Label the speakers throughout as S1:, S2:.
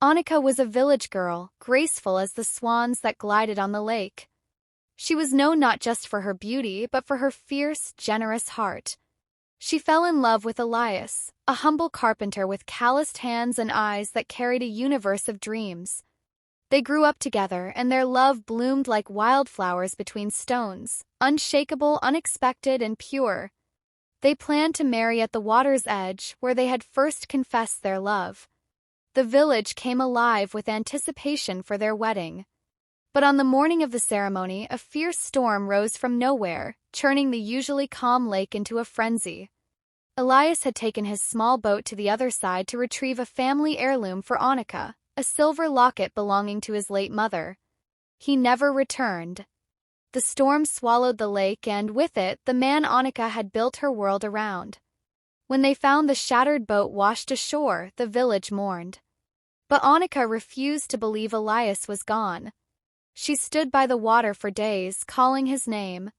S1: Annika was a village girl, graceful as the swans that glided on the lake. She was known not just for her beauty but for her fierce, generous heart. She fell in love with Elias, a humble carpenter with calloused hands and eyes that carried a universe of dreams. They grew up together, and their love bloomed like wildflowers between stones, unshakable, unexpected, and pure. They planned to marry at the water's edge, where they had first confessed their love. The village came alive with anticipation for their wedding. But on the morning of the ceremony, a fierce storm rose from nowhere, churning the usually calm lake into a frenzy. Elias had taken his small boat to the other side to retrieve a family heirloom for Annika, a silver locket belonging to his late mother. He never returned. The storm swallowed the lake, and with it, the man Annika had built her world around. When they found the shattered boat washed ashore, the village mourned. But Annika refused to believe Elias was gone. She stood by the water for days, calling his name.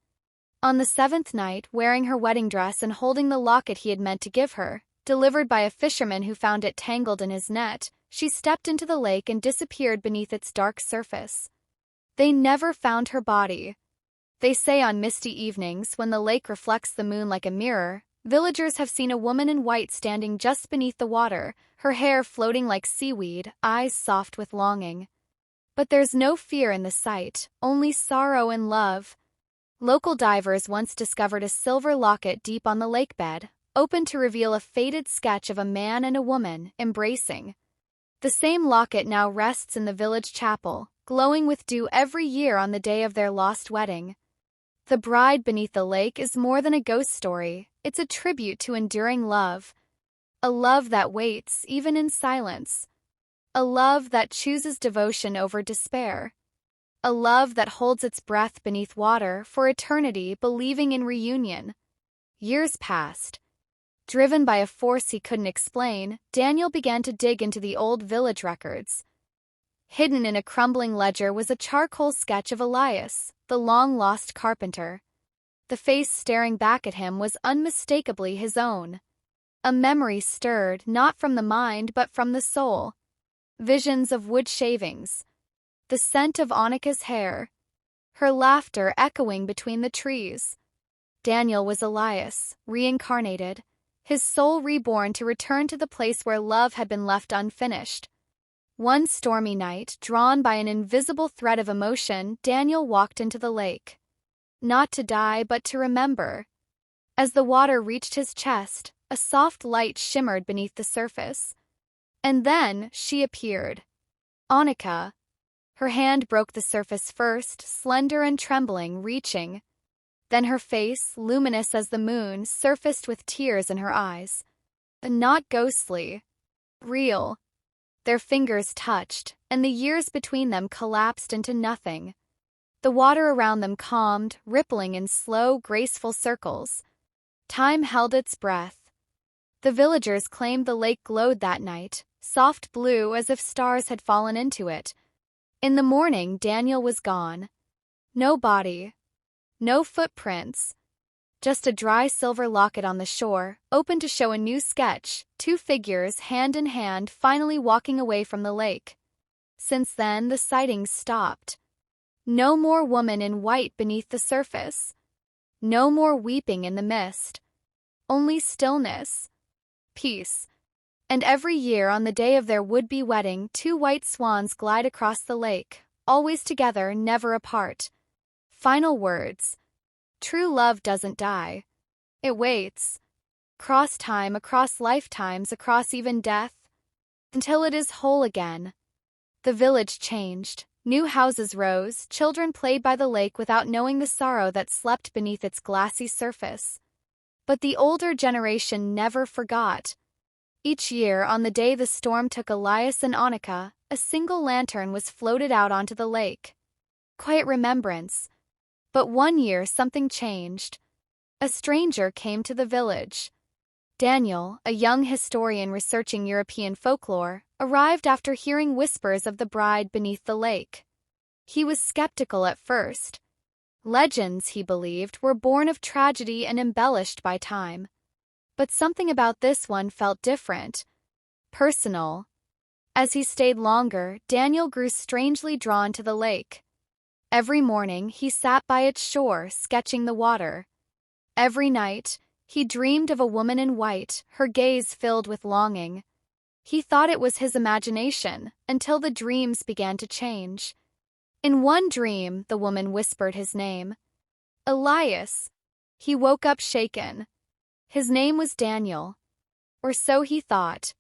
S1: On the seventh night, wearing her wedding dress and holding the locket he had meant to give her, delivered by a fisherman who found it tangled in his net, she stepped into the lake and disappeared beneath its dark surface. They never found her body. They say on misty evenings, when the lake reflects the moon like a mirror, villagers have seen a woman in white standing just beneath the water, her hair floating like seaweed, eyes soft with longing. But there's no fear in the sight, only sorrow and love. Local divers once discovered a silver locket deep on the lake bed, open to reveal a faded sketch of a man and a woman embracing. The same locket now rests in the village chapel, glowing with dew every year on the day of their lost wedding. The Bride Beneath the Lake is more than a ghost story, it's a tribute to enduring love. A love that waits, even in silence. A love that chooses devotion over despair. A love that holds its breath beneath water for eternity, believing in reunion. Years passed. Driven by a force he couldn't explain, Daniel began to dig into the old village records. Hidden in a crumbling ledger was a charcoal sketch of Elias, the long-lost carpenter. The face staring back at him was unmistakably his own. A memory stirred, not from the mind but from the soul. Visions of wood shavings. The scent of Annika's hair. Her laughter echoing between the trees. Daniel was Elias, reincarnated. His soul reborn to return to the place where love had been left unfinished. One stormy night, drawn by an invisible thread of emotion, Daniel walked into the lake. Not to die, but to remember. As the water reached his chest, a soft light shimmered beneath the surface. And then she appeared. Annika. Her hand broke the surface first, slender and trembling, reaching. Then her face, luminous as the moon, surfaced with tears in her eyes. Not ghostly. Real. Their fingers touched, and the years between them collapsed into nothing. The water around them calmed, rippling in slow, graceful circles. Time held its breath. The villagers claimed the lake glowed that night, soft blue as if stars had fallen into it. In the morning, Daniel was gone. No body. No footprints. Just a dry silver locket on the shore, open to show a new sketch, two figures hand in hand finally walking away from the lake. Since then, the sightings stopped. No more woman in white beneath the surface. No more weeping in the mist. Only stillness. Peace. And every year on the day of their would-be wedding, two white swans glide across the lake, always together, never apart. Final words. True love doesn't die. It waits. Across time, across lifetimes, across even death. Until it is whole again. The village changed. New houses rose, children played by the lake without knowing the sorrow that slept beneath its glassy surface. But the older generation never forgot. Each year, on the day the storm took Elias and Annika, a single lantern was floated out onto the lake. Quiet remembrance. But one year something changed. A stranger came to the village. Daniel, a young historian researching European folklore, arrived after hearing whispers of the bride beneath the lake. He was skeptical at first. Legends, he believed, were born of tragedy and embellished by time. But something about this one felt different. Personal. As he stayed longer, Daniel grew strangely drawn to the lake. Every morning, he sat by its shore, sketching the water. Every night, he dreamed of a woman in white, her gaze filled with longing. He thought it was his imagination, until the dreams began to change. In one dream, the woman whispered his name. Elias. He woke up shaken. His name was Daniel. Or so he thought.